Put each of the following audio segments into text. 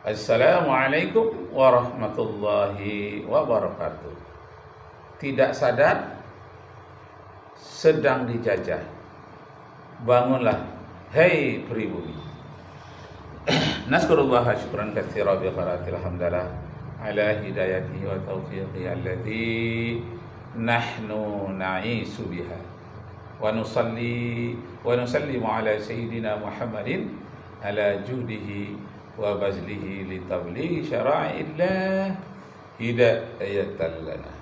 Assalamualaikum warahmatullahi wabarakatuh. Tidak sadar sedang dijajah. Bangunlah, hei pribumi. Naskurullah syukran katsira bi qiraatil hamdalah ala hidayatihi wa taufiqihi alladzi nahnu na'isu biha. Wa nusallimu ala sayyidina Muhammadin ala juhdihi wa bazlihi li tablighi syara'illah hidayatan lana.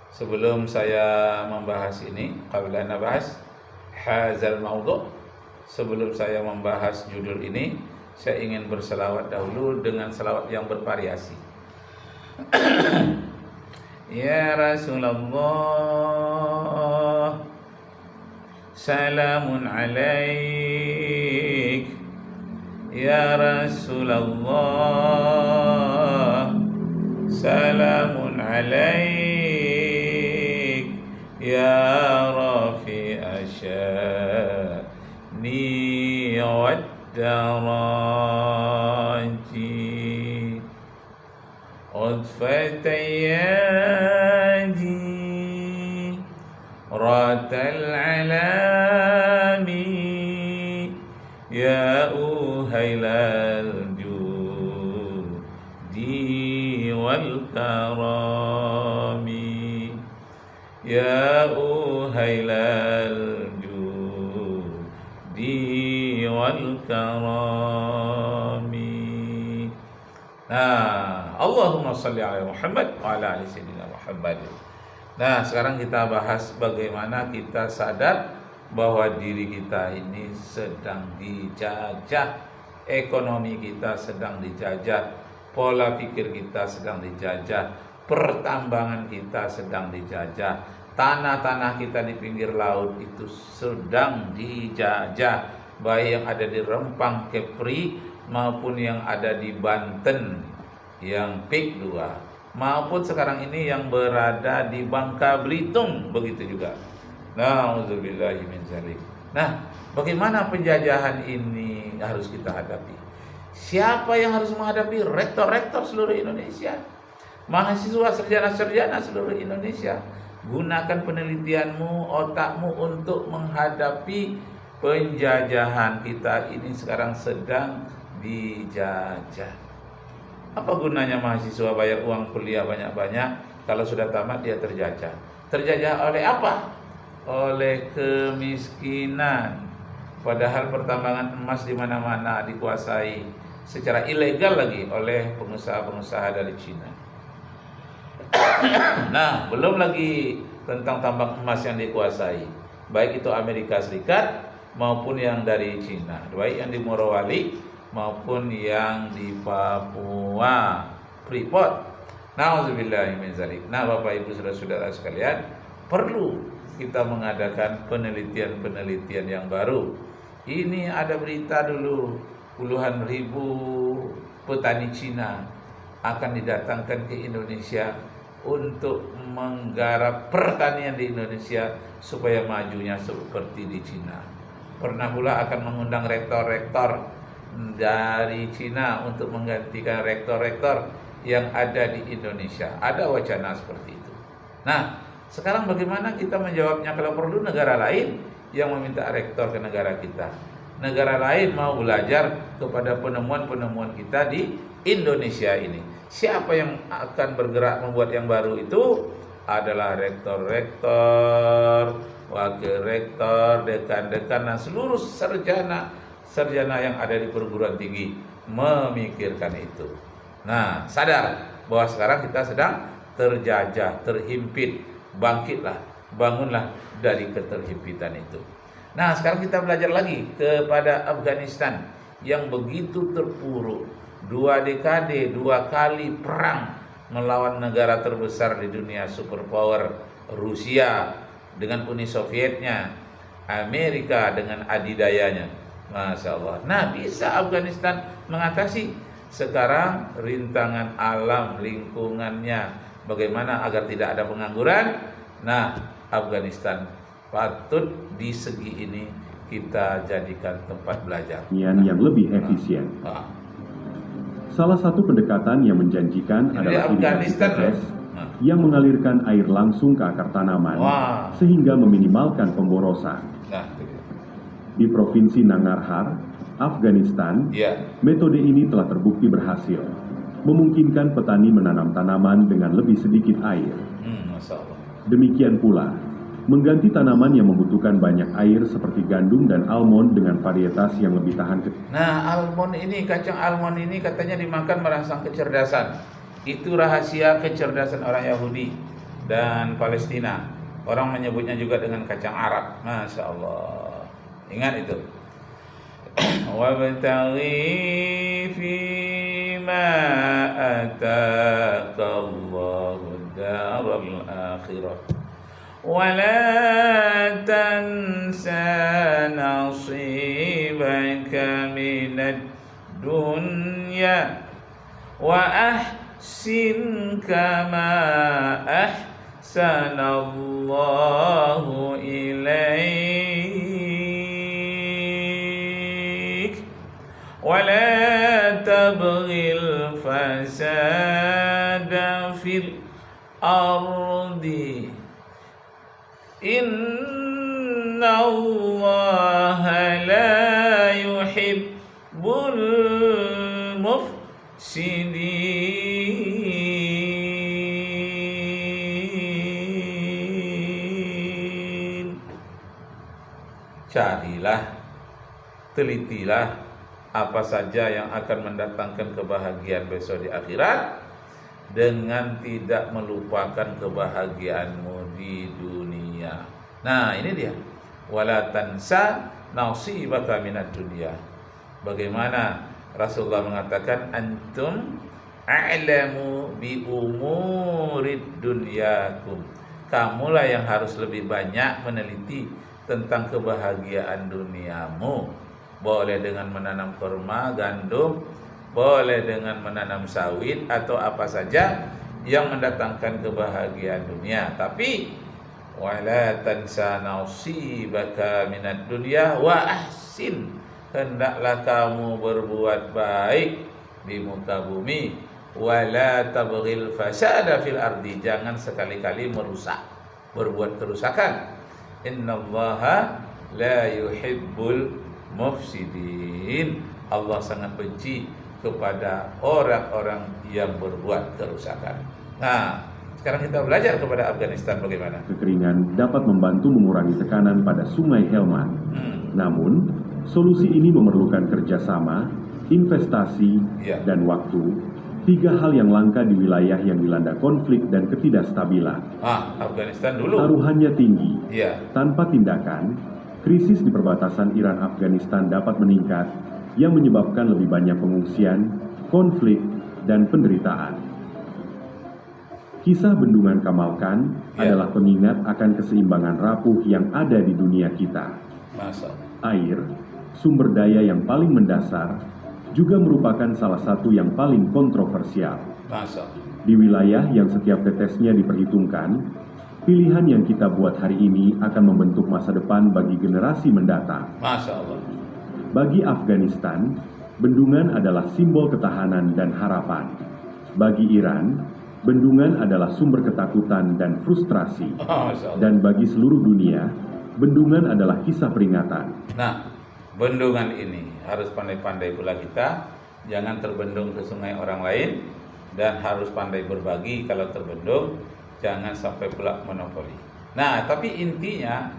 Sebelum saya membahas ini, qabla nabahas hadzal maudhu', sebelum saya membahas judul ini, saya ingin berselawat dahulu dengan selawat yang bervariasi. Ya Rasulullah, salamun alaik. Ya Rasulullah, salamun alaik. Ya Rafi asyani waddaraji udfatayadi ratal alami ya uhailal judi wal karami ya uhailal judi wal karami. Nah, Allahumma salli ala Muhammad wa ala ali sayyidina Muhammad. Nah, sekarang kita bahas bagaimana kita sadar bahwa diri kita ini sedang dijajah, ekonomi kita sedang dijajah, pola pikir kita sedang dijajah, pertambangan kita sedang dijajah, tanah-tanah kita di pinggir laut itu sedang dijajah, baik yang ada di Rempang, Kepri maupun yang ada di Banten, yang PIK 2, maupun sekarang ini yang berada di Bangka Belitung, begitu juga. Nauzubillahi min dzalik. Nah, bagaimana penjajahan ini harus kita hadapi? Siapa yang harus menghadapi? Rektor-rektor seluruh Indonesia, mahasiswa, sarjana-sarjana seluruh Indonesia. Gunakan penelitianmu, otakmu untuk menghadapi penjajahan kita ini sekarang sedang dijajah. Apa gunanya mahasiswa bayar uang kuliah banyak-banyak kalau sudah tamat dia terjajah? Terjajah oleh apa? Oleh kemiskinan. Padahal pertambangan emas di mana-mana dikuasai secara ilegal lagi oleh pengusaha-pengusaha dari Cina. Nah, belum lagi tentang tambang emas yang dikuasai, baik itu Amerika Serikat maupun yang dari Cina, baik yang di Morowali maupun yang di Papua, Freeport. Nauzubillahi min dzalik. Nah, Bapak Ibu saudara-saudara sekalian, perlu kita mengadakan penelitian-penelitian yang baru. Ini ada berita dulu, puluhan ribu petani Cina akan didatangkan ke Indonesia untuk menggarap pertanian di Indonesia supaya majunya seperti di Cina. Pernah pula akan mengundang rektor-rektor dari Cina untuk menggantikan rektor-rektor yang ada di Indonesia. Ada wacana seperti itu. Nah, sekarang bagaimana kita menjawabnya? Kalau perlu negara lain yang meminta rektor ke negara kita, negara lain mau belajar kepada penemuan-penemuan kita di Indonesia ini. Siapa yang akan bergerak membuat yang baru itu? Adalah rektor-rektor, wakil rektor, dekan-dekan, dan seluruh sarjana yang ada di perguruan tinggi memikirkan itu. Nah, sadar bahwa sekarang kita sedang terjajah, terhimpit. Bangkitlah, bangunlah dari keterhimpitan itu. Nah, sekarang kita belajar lagi kepada Afghanistan yang begitu terpuruk. 2 dekade, 2 kali perang melawan negara terbesar di dunia, superpower Rusia dengan Uni Sovietnya, Amerika dengan adidayanya. Masya Allah. Nah, bisa Afghanistan mengatasi sekarang rintangan alam lingkungannya. Bagaimana agar tidak ada pengangguran? Nah, Afghanistan patut di segi ini kita jadikan tempat belajar yang lebih efisien. Salah satu pendekatan yang menjanjikan Ini adalah Afghanistan irigasi tetes yang mengalirkan air langsung ke akar tanaman sehingga meminimalkan pemborosan. Di Provinsi Nangarhar, Afghanistan, metode ini telah terbukti berhasil, memungkinkan petani menanam tanaman dengan lebih sedikit air. Demikian pula, mengganti tanaman yang membutuhkan banyak air seperti gandum dan almond dengan varietas yang lebih tahan. Almond ini, kacang almond ini katanya dimakan merangsang kecerdasan. Itu rahasia kecerdasan orang Yahudi dan Palestina. Orang menyebutnya juga dengan kacang Arab. Masya Allah. Ingat itu. Wabtaghi fima ataka Allahu daral akhirah. ولا تنس نصيبك من الدنيا وأحسن كما أحسن الله إليك ولا تبغ الفساد في الأرض Inna Allah la yuhibbul mufsidin. Carilah, telitilah apa saja yang akan mendatangkan kebahagiaan besok di akhirat dengan tidak melupakan kebahagiaanmu di dunia. Nah, ini dia. Wala tansa nasibaka minad dunya. Bagaimana Rasulullah mengatakan antum a'lamu bi umurid dunyakum. Kamulah yang harus lebih banyak meneliti tentang kebahagiaan duniamu. Boleh dengan menanam kurma, gandum, boleh dengan menanam sawit atau apa saja yang mendatangkan kebahagiaan dunia. Tapi wala tansa nasibaka minad dunya wa ahsin, hendaklah kamu berbuat baik di muka bumi. Wala tabghil fasada fil ardi, jangan sekali-kali merusak, berbuat kerusakan. Innallaha la yuhibbul mufsidin. Allah sangat benci kepada orang-orang yang berbuat kerusakan. Nah, sekarang kita belajar kepada Afghanistan bagaimana. Kekeringan dapat membantu mengurangi tekanan pada Sungai Helmand. Namun, solusi ini memerlukan kerjasama, investasi, dan waktu. 3 hal yang langka di wilayah yang dilanda konflik dan ketidakstabilan. Afghanistan dulu. Taruhannya tinggi. Tanpa tindakan, krisis di perbatasan Iran-Afghanistan dapat meningkat, yang menyebabkan lebih banyak pengungsian, konflik, dan penderitaan. Kisah Bendungan Kamalkan adalah pengingat akan keseimbangan rapuh yang ada di dunia kita. Air, sumber daya yang paling mendasar, juga merupakan salah satu yang paling kontroversial. Di wilayah yang setiap tetesnya diperhitungkan, pilihan yang kita buat hari ini akan membentuk masa depan bagi generasi mendatang. Bagi Afghanistan, bendungan adalah simbol ketahanan dan harapan. Bagi Iran, bendungan adalah sumber ketakutan dan frustrasi. Dan bagi seluruh dunia, bendungan adalah kisah peringatan. Nah, bendungan ini harus pandai-pandai pula kita, jangan terbendung ke sungai orang lain, dan harus pandai berbagi kalau terbendung, jangan sampai pula monopoli. Nah, tapi intinya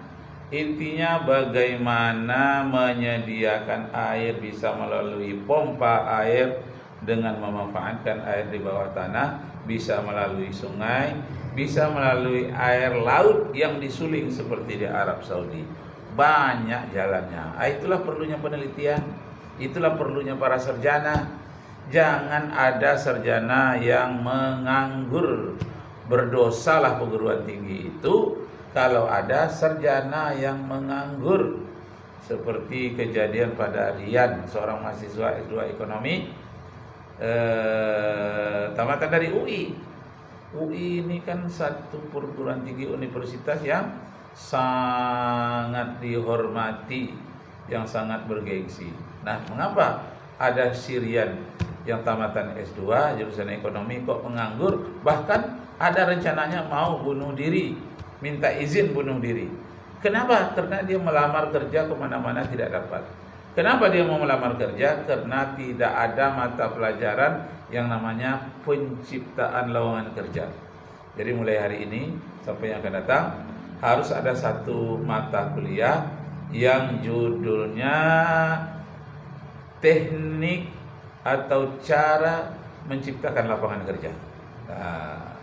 bagaimana menyediakan air bisa melalui pompa air dengan memanfaatkan air di bawah tanah, bisa melalui sungai, bisa melalui air laut yang disuling seperti di Arab Saudi. Banyak jalannya. Itulah perlunya penelitian, itulah perlunya para sarjana. Jangan ada sarjana yang menganggur. Berdosalah perguruan tinggi itu kalau ada sarjana yang menganggur, seperti kejadian pada Rian, seorang mahasiswa S2 ekonomi, tamatan dari UI. UI ini kan satu perguruan tinggi universitas yang sangat dihormati, yang sangat bergengsi. Nah, mengapa ada Syrian yang tamatan S2 jurusan ekonomi kok menganggur, bahkan ada rencananya mau bunuh diri, minta izin bunuh diri. Kenapa? Karena dia melamar kerja kemana-mana tidak dapat. Kenapa dia mau melamar kerja? Karena tidak ada mata pelajaran yang namanya penciptaan lowongan kerja. Jadi mulai hari ini sampai yang akan datang harus ada satu mata kuliah yang judulnya teknik atau cara menciptakan lapangan kerja. Nah,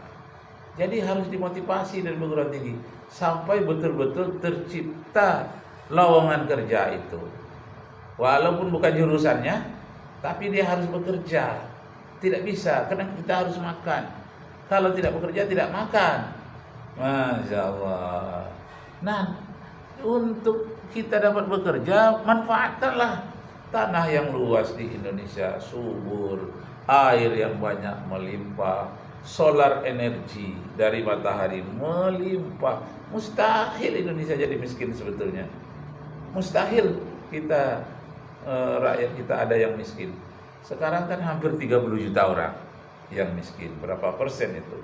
jadi harus dimotivasi dari perguruan tinggi sampai betul-betul tercipta lowongan kerja itu. Walaupun bukan jurusannya, tapi dia harus bekerja. Tidak bisa, karena kita harus makan. Kalau tidak bekerja, tidak makan. Masya Allah. Nah, untuk kita dapat bekerja, manfaatkanlah tanah yang luas di Indonesia, subur, air yang banyak melimpah, solar energi dari matahari melimpah. Mustahil Indonesia jadi miskin sebetulnya. Mustahil kita rakyat kita ada yang miskin. Sekarang kan hampir 30 juta orang yang miskin. Berapa persen itu?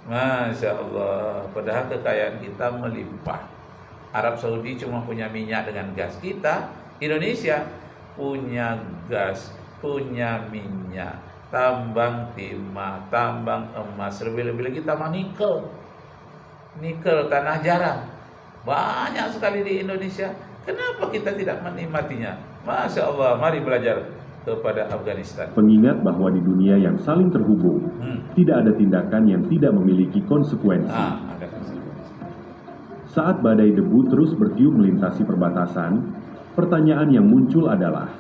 Masya Allah. Padahal kekayaan kita melimpah. Arab Saudi cuma punya minyak dengan gas. Kita, Indonesia, punya gas, punya minyak, tambang timah, tambang emas, lebih-lebih kita mah nikel. Nikel, tanah jarang. Banyak sekali di Indonesia. Kenapa kita tidak menikmatinya? Masya Allah, mari belajar kepada Afghanistan. Pengingat bahwa di dunia yang saling terhubung, tidak ada tindakan yang tidak memiliki konsekuensi. Ada konsekuensi. Saat badai debu terus bertiup melintasi perbatasan, pertanyaan yang muncul adalah,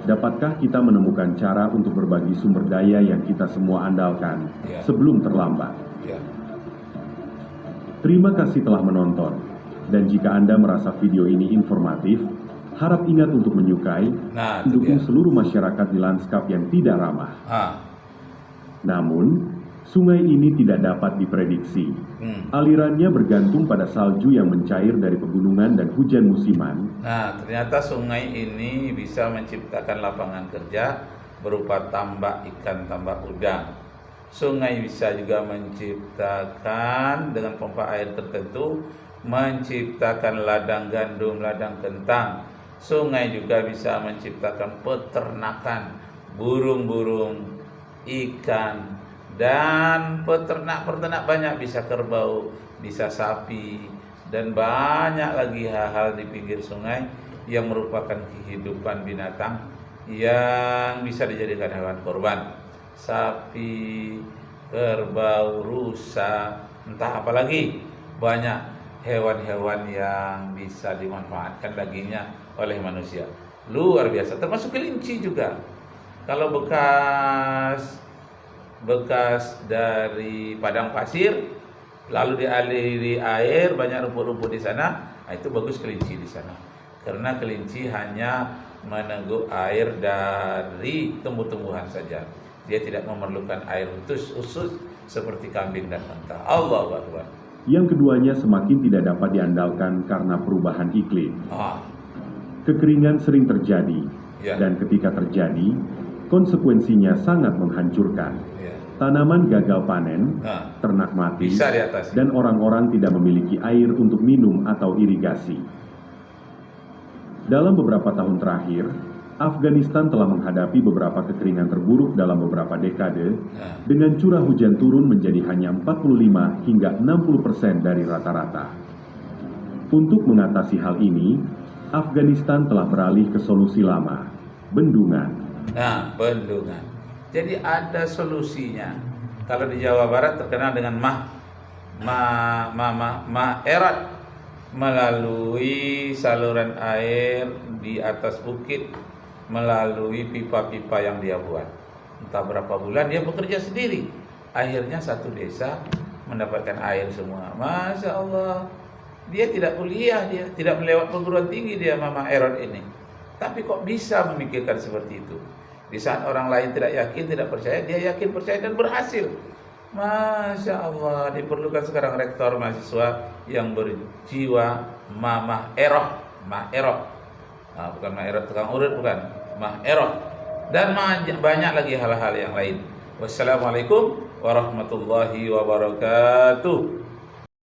dapatkah kita menemukan cara untuk berbagi sumber daya yang kita semua andalkan sebelum terlambat? Terima kasih telah menonton. Dan jika Anda merasa video ini informatif, harap ingat untuk menyukai, mendukung seluruh masyarakat di lanskap yang tidak ramah. Namun, sungai ini tidak dapat diprediksi. Alirannya bergantung pada salju yang mencair dari pegunungan dan hujan musiman. Nah, ternyata sungai ini bisa menciptakan lapangan kerja berupa tambak ikan, tambak udang. Sungai bisa juga menciptakan dengan pompa air tertentu, menciptakan ladang gandum, ladang kentang. Sungai juga bisa menciptakan peternakan burung-burung, ikan, dan peternak banyak, bisa kerbau, bisa sapi, dan banyak lagi hal-hal di pinggir sungai yang merupakan kehidupan binatang yang bisa dijadikan hewan korban. Sapi, kerbau, rusa, entah apa lagi, banyak hewan-hewan yang bisa dimanfaatkan dagingnya oleh manusia. Luar biasa, termasuk kelinci juga. Kalau bekas dari padang pasir lalu dialiri air, banyak rumput-rumput di sana, itu bagus kelinci di sana. Karena kelinci hanya meneguk air dari tumbuh-tumbuhan saja. Dia tidak memerlukan air khusus seperti kambing dan unta. Allahu Akbar. Yang keduanya semakin tidak dapat diandalkan karena perubahan iklim. Kekeringan sering terjadi, dan ketika terjadi, konsekuensinya sangat menghancurkan. Tanaman gagal panen, ternak mati, dan orang-orang tidak memiliki air untuk minum atau irigasi. Dalam beberapa tahun terakhir, Afghanistan telah menghadapi beberapa kekeringan terburuk dalam beberapa dekade, dengan curah hujan turun menjadi hanya 45 hingga 60% dari rata-rata. Untuk mengatasi hal ini, Afghanistan telah beralih ke solusi lama, bendungan. Nah, bendungan. Jadi ada solusinya. Kalau di Jawa Barat terkenal dengan erat, melalui saluran air di atas bukit, melalui pipa-pipa yang dia buat. Entah berapa bulan dia bekerja sendiri. Akhirnya satu desa mendapatkan air semua. Masya Allah. Dia tidak kuliah, dia tidak melewat perguruan tinggi, dia Mama Erot ini. Tapi kok bisa memikirkan seperti itu? Di saat orang lain tidak yakin, tidak percaya, dia yakin, percaya, dan berhasil. Masya Allah. Diperlukan sekarang rektor mahasiswa yang berjiwa Mama Eroh. Bukan Ma'erot tukang urut, bukan. Ma'erot, dan banyak lagi hal-hal yang lain. Wassalamualaikum warahmatullahi wabarakatuh.